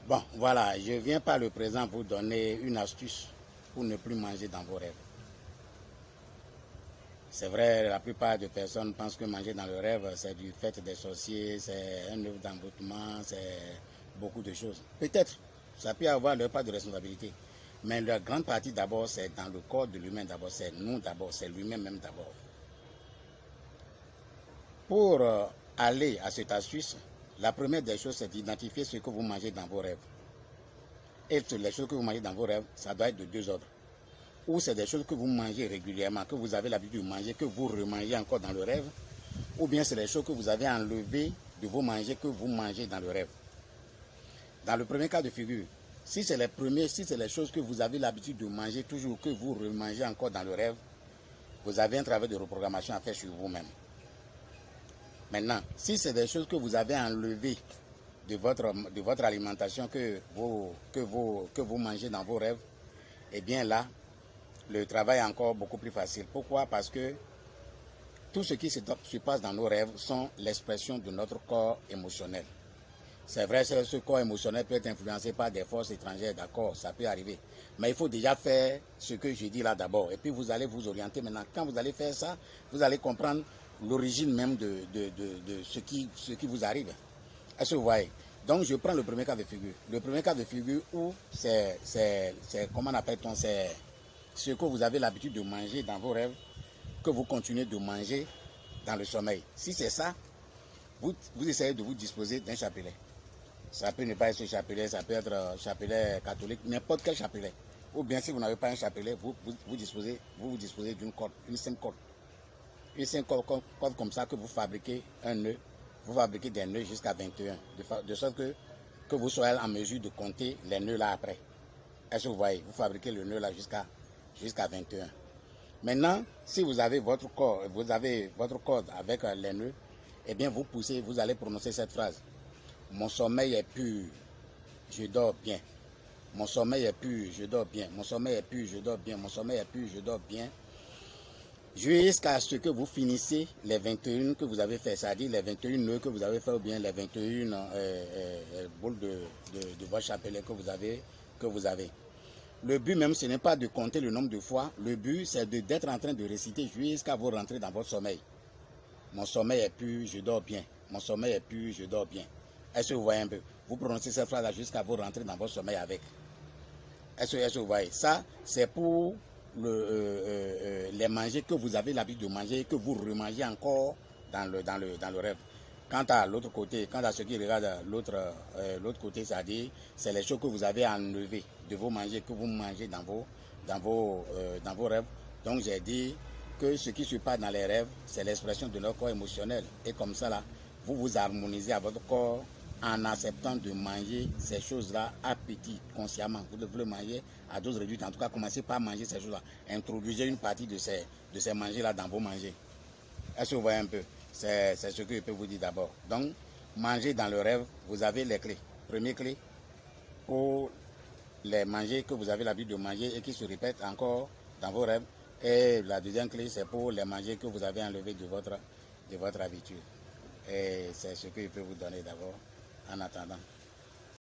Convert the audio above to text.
Bon, voilà, je viens par le présent vous donner une astuce pour ne plus manger dans vos rêves. C'est vrai, la plupart des personnes pensent que manger dans le rêve, c'est du fait des sorciers, c'est un œuvre d'emboutement, c'est beaucoup de choses. Peut-être, ça peut avoir leur part de responsabilité. Mais la grande partie d'abord, c'est dans le corps de l'humain d'abord, c'est nous d'abord, c'est lui-même même d'abord. Pour aller à cette astuce, la première des choses, c'est d'identifier ce que vous mangez dans vos rêves. Et les choses que vous mangez dans vos rêves, ça doit être de deux ordres. Ou c'est des choses que vous mangez régulièrement, que vous avez l'habitude de manger, que vous remangez encore dans le rêve. Ou bien c'est des choses que vous avez enlevées de vos manger, que vous mangez dans le rêve. Dans le premier cas de figure, si c'est les choses que vous avez l'habitude de manger toujours, que vous remangez encore dans le rêve, vous avez un travail de reprogrammation à faire sur vous-même. Maintenant, si c'est des choses que vous avez enlevées de votre alimentation, que vous mangez dans vos rêves, eh bien là, le travail est encore beaucoup plus facile. Pourquoi? Parce que tout ce qui se passe dans nos rêves sont l'expression de notre corps émotionnel. C'est vrai, ce corps émotionnel peut être influencé par des forces étrangères, d'accord, ça peut arriver. Mais il faut déjà faire ce que je dis là d'abord. Et puis vous allez vous orienter maintenant. Quand vous allez faire ça, vous allez comprendre l'origine même de ce qui vous arrive. Est-ce que vous voyez? Donc je prends le premier cas de figure. Le premier cas de figure où c'est comment appelle-t-on, c'est ce que vous avez l'habitude de manger dans vos rêves, que vous continuez de manger dans le sommeil. Si c'est ça, vous essayez de vous disposer d'un chapelet. Ça peut ne pas être ce chapelet, ça peut être un chapelet catholique, n'importe quel chapelet. Ou bien si vous n'avez pas un chapelet, vous disposez d'une corde, une simple corde. Une simple corde comme ça que vous fabriquez un nœud. Vous fabriquez des nœuds jusqu'à 21, de sorte que vous soyez en mesure de compter les nœuds là après. Est-ce que vous voyez? Vous fabriquez le nœud là jusqu'à 21. Maintenant, si vous avez votre corde avec les nœuds, eh bien vous poussez, vous allez prononcer cette phrase. Mon sommeil est pur, je dors bien. Mon sommeil est pur, je dors bien. Mon sommeil est pur, je dors bien. Mon sommeil est pur, je dors bien. Jusqu'à ce que vous finissez les 21 que vous avez fait, c'est-à-dire les 21 nœuds que vous avez fait, ou bien les 21 boules de votre chapelet que vous avez. Le but même, ce n'est pas de compter le nombre de fois. Le but, c'est d'être en train de réciter jusqu'à vous rentrer dans votre sommeil. Mon sommeil est pur, je dors bien. Mon sommeil est pur, je dors bien. Est-ce que vous voyez un peu? Vous prononcez cette phrase-là jusqu'à vous rentrer dans votre sommeil avec. Est-ce que vous voyez? Ça, c'est pour les manger que vous avez l'habitude de manger, que vous remangez encore dans le rêve. Quant à l'autre côté, quant à ce qui regarde l'autre côté, c'est-à-dire, c'est les choses que vous avez enlevées de vos manger, que vous mangez dans vos rêves. Donc j'ai dit que ce qui se passe dans les rêves, c'est l'expression de notre corps émotionnel. Et comme ça, là, vous vous harmonisez à votre corps en acceptant de manger ces choses-là à petit, consciemment. Vous devez le manger à dose réduite. En tout cas, commencez par manger ces choses-là. Introduisez une partie de ces manger-là dans vos manger. Est-ce que vous voyez un peu? C'est ce que je peux vous dire d'abord. Donc, manger dans le rêve, vous avez les clés. Première clé, pour les manger que vous avez l'habitude de manger et qui se répètent encore dans vos rêves. Et la deuxième clé, c'est pour les manger que vous avez enlevés de votre habitude. Et c'est ce que je peux vous donner d'abord en attendant.